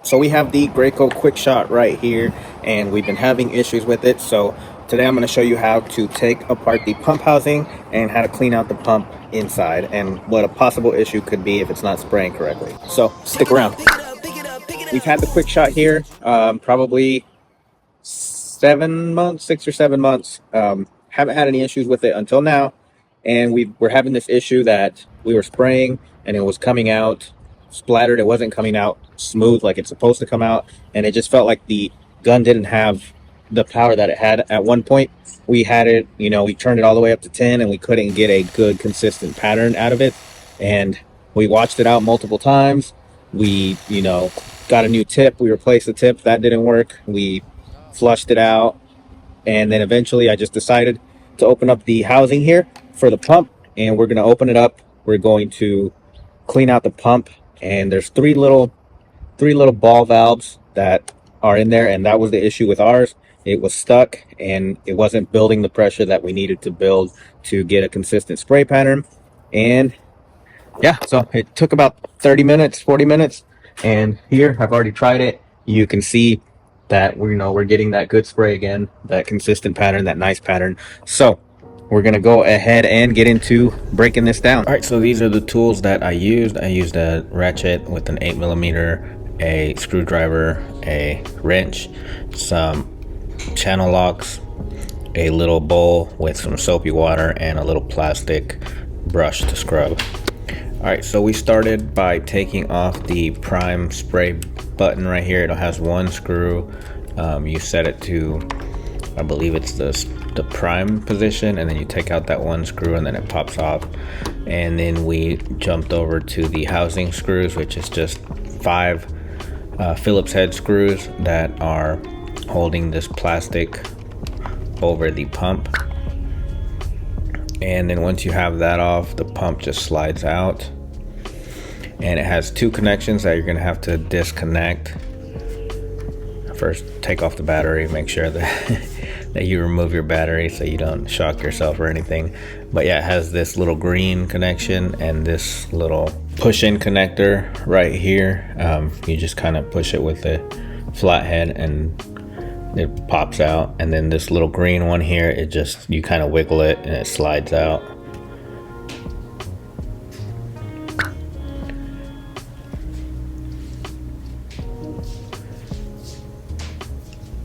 So we have the Graco Quickshot right here, and we've been having issues with it. So today I'm going to show you how to take apart the pump housing and how to clean out the pump inside and what a possible issue could be if it's not spraying correctly. So stick around. We've had the Quickshot here probably 7 months, 6 or 7 months. Haven't had any issues with it until now, and we're having this issue that we were spraying and it was coming out splattered. It wasn't coming out smooth like it's supposed to come out, and it just felt like the gun didn't have the power that it had at one point. We had it, we turned it all the way up to 10 and we couldn't get a good consistent pattern out of it, and we watched it out multiple times. We got a new tip, we replaced the tip, that didn't work. We flushed it out, and then eventually I just decided to open up the housing here for the pump, and we're going to open it up. We're going to clean out the pump, and there's three little ball valves that are in there, and that was the issue with ours. It was stuck and it wasn't building the pressure that we needed to build to get a consistent spray pattern. And yeah, so it took about 30 minutes, 40 minutes, and here I've already tried it. You can see that we're getting that good spray again, that consistent pattern, that nice pattern. So we're gonna go ahead and get into breaking this down. All right, so these are the tools that I used. I used a ratchet with an 8mm, a screwdriver, a wrench, some channel locks, a little bowl with some soapy water, and a little plastic brush to scrub. All right, so we started by taking off the prime spray button right here. It has one screw. You set it to, I believe it's the prime position, and then you take out that one screw and then it pops off. And then we jumped over to the housing screws, which is just 5 Phillips head screws that are holding this plastic over the pump. And then once you have that off, the pump just slides out, and it has 2 connections that you're going to have to disconnect. First, take off the battery, make sure that that you remove your battery so you don't shock yourself or anything. But yeah, it has this little green connection and this little push-in connector right here. You just kind of push it with the flathead and it pops out. And then this little green one here, you kind of wiggle it and it slides out.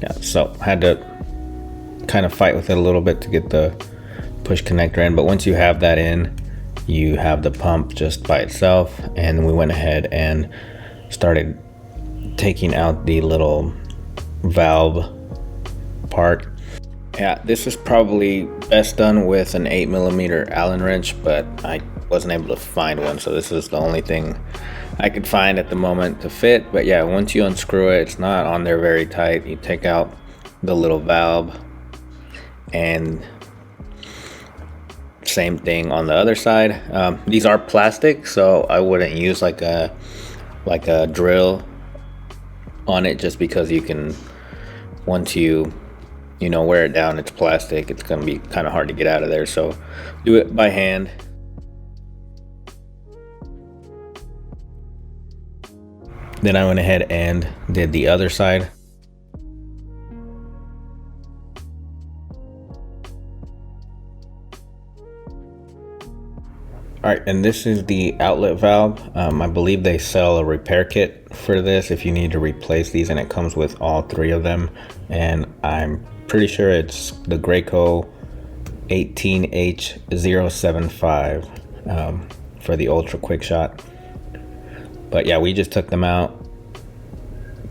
Yeah, so I had to kind of fight with it a little bit to get the push connector in, but once you have that in, you have the pump just by itself. And we went ahead and started taking out the little valve part. Yeah, this is probably best done with an 8mm Allen wrench, but I wasn't able to find one, so this is the only thing I could find at the moment to fit. But yeah, once you unscrew it, it's not on there very tight. You take out the little valve, and same thing on the other side. These are plastic, so I wouldn't use like a drill on it, just because you can, once you wear it down, it's plastic, it's gonna be kind of hard to get out of there. So do it by hand. Then I went ahead and did the other side. All right, and this is the outlet valve. I believe they sell a repair kit for this if you need to replace these, and it comes with all 3 of them. And I'm pretty sure it's the Graco 18H075 for the Ultra Quickshot. But yeah, we just took them out.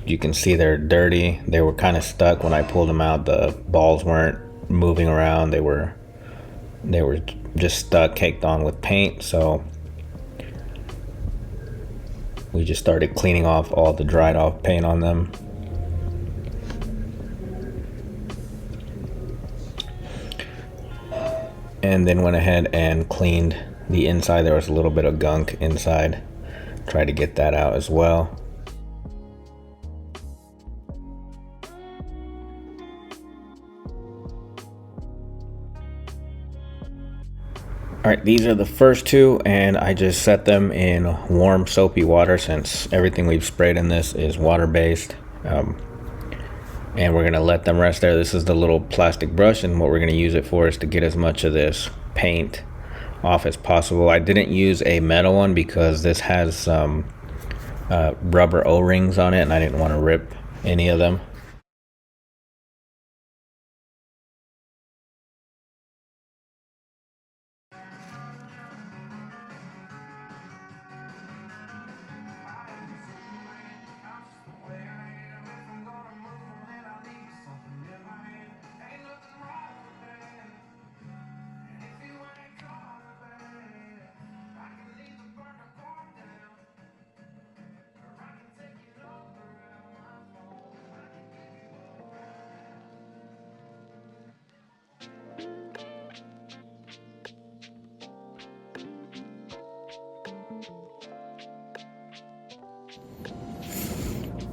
You can see they're dirty. They were kind of stuck when I pulled them out. The balls weren't moving around. They were just stuck, caked on with paint. So we just started cleaning off all the dried off paint on them. And then went ahead and cleaned the inside. There was a little bit of gunk inside. Tried to get that out as well. All right, these are the first two, and I just set them in warm soapy water since everything we've sprayed in this is water-based. And we're gonna let them rest there. This is the little plastic brush, and what we're gonna use it for is to get as much of this paint off as possible. I didn't use a metal one because this has some rubber O-rings on it, and I didn't want to rip any of them.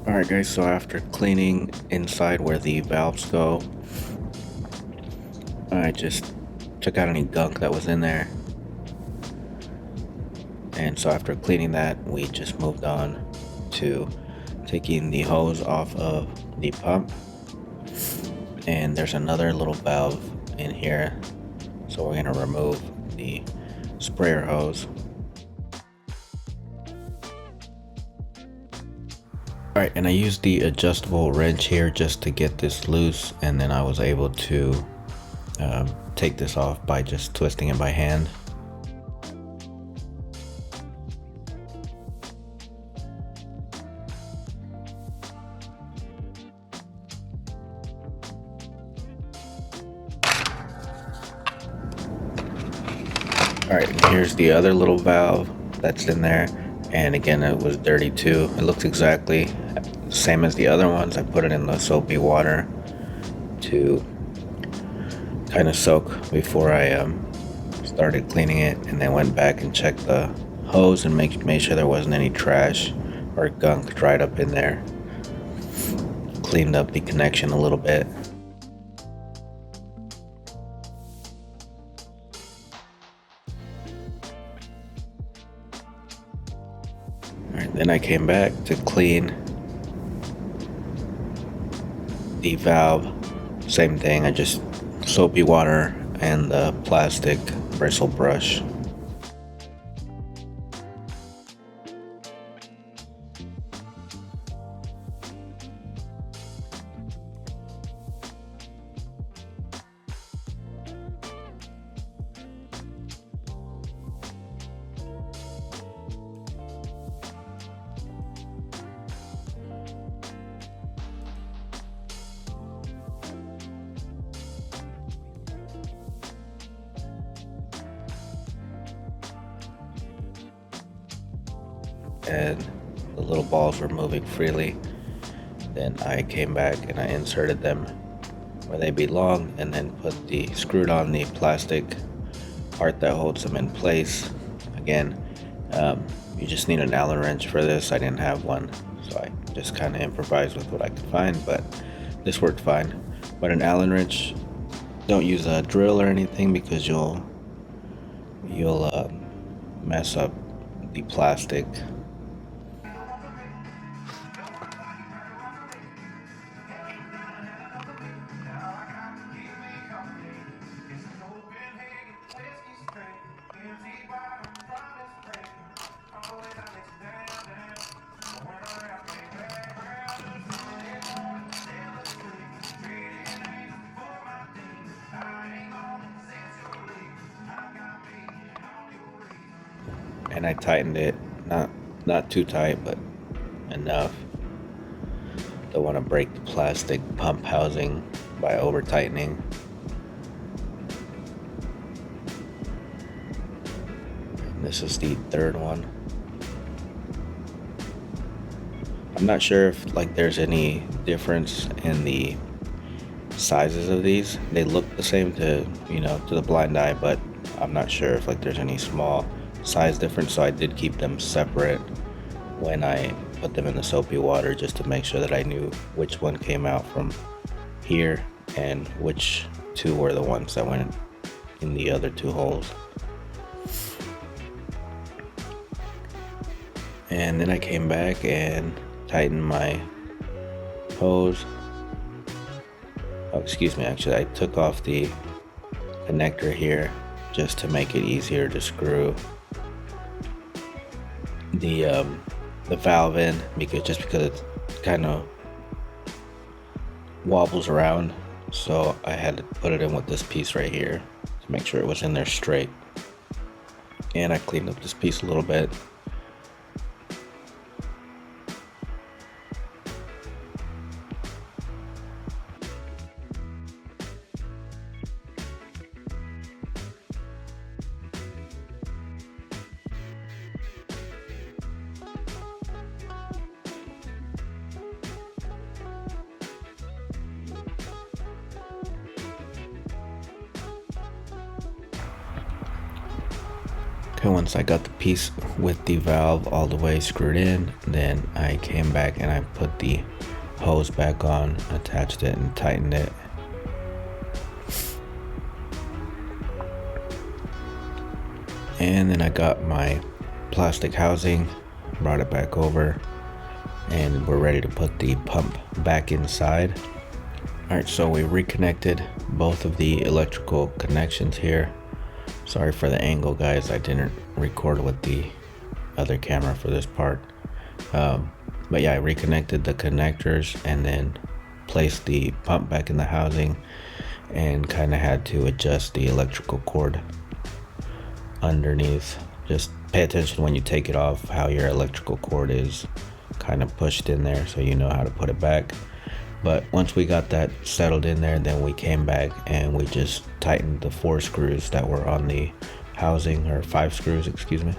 Alright guys, so after cleaning inside where the valves go, I just took out any gunk that was in there. And so after cleaning that, we just moved on to taking the hose off of the pump. And there's another little valve in here, so we're going to remove the sprayer hose. Alright, and I used the adjustable wrench here just to get this loose, and then I was able to take this off by just twisting it by hand. Alright, here's the other little valve that's in there, and again it was dirty too. It looks exactly the same as the other ones. I put it in the soapy water to kind of soak before I started cleaning it, and then went back and checked the hose and made sure there wasn't any trash or gunk dried up in there. Cleaned up the connection a little bit. Alright, then I came back to clean the valve. Same thing, I just soapy water and the plastic bristle brush. And the little balls were moving freely. Then I came back and I inserted them where they belong, and then screwed on the plastic part that holds them in place. Again, you just need an Allen wrench for this. I didn't have one, so I just kind of improvised with what I could find, but this worked fine. But an Allen wrench, don't use a drill or anything, because you'll mess up the plastic. And I tightened it, not too tight, but enough. Don't want to break the plastic pump housing by over tightening. This is the third one. I'm not sure if there's any difference in the sizes of these. They look the same to the blind eye, but I'm not sure if there's any small size difference, so I did keep them separate when I put them in the soapy water, just to make sure that I knew which one came out from here and which two were the ones that went in the other two holes. And then I came back and tightened my hose. Oh, excuse me, actually I took off the connector here just to make it easier to screw the valve in, because it kind of wobbles around, so I had to put it in with this piece right here to make sure it was in there straight. And I cleaned up this piece a little bit. Okay, once I got the piece with the valve all the way screwed in, then I came back and I put the hose back on, attached it and tightened it. And then I got my plastic housing, brought it back over, and we're ready to put the pump back inside. Alright, so we reconnected both of the electrical connections here. Sorry for the angle, guys. I didn't record with the other camera for this part. But yeah, I reconnected the connectors and then placed the pump back in the housing, and kind of had to adjust the electrical cord underneath. Just pay attention when you take it off how your electrical cord is kind of pushed in there, so you know how to put it back. But once we got that settled in there, then we came back and we just tightened the 4 screws that were on the housing, or 5 screws, excuse me.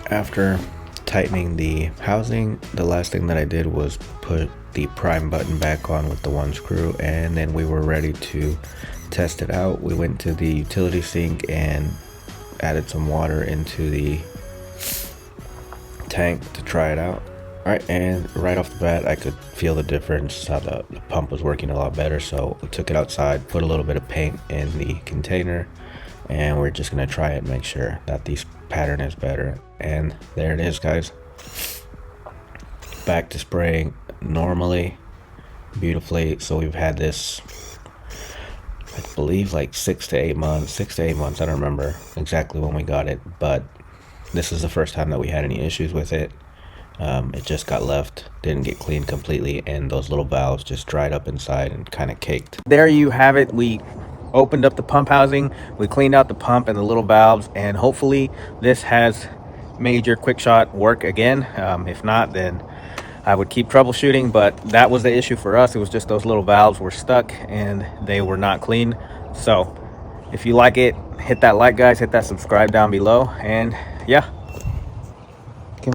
After tightening the housing, the last thing that I did was put the prime button back on with the 1 screw, and then we were ready to test it out. We went to the utility sink and added some water into the tank to try it out. Alright, and right off the bat I could feel the difference, how the pump was working a lot better. So we took it outside, put a little bit of paint in the container, and we're just going to try it and make sure that the pattern is better. And there it is, guys. Back to spraying normally, beautifully. So we've had this, I believe, like 6 to 8 months, I don't remember exactly when we got it, but this is the first time that we had any issues with it. It just got left, didn't get cleaned completely, and those little valves just dried up inside and kind of caked. There you have it. We opened up the pump housing, we cleaned out the pump and the little valves, and hopefully this has made your Quickshot work again. If not, then I would keep troubleshooting, but that was the issue for us. It was just those little valves were stuck and they were not clean. So if you like it, hit that like, guys, hit that subscribe down below, and yeah,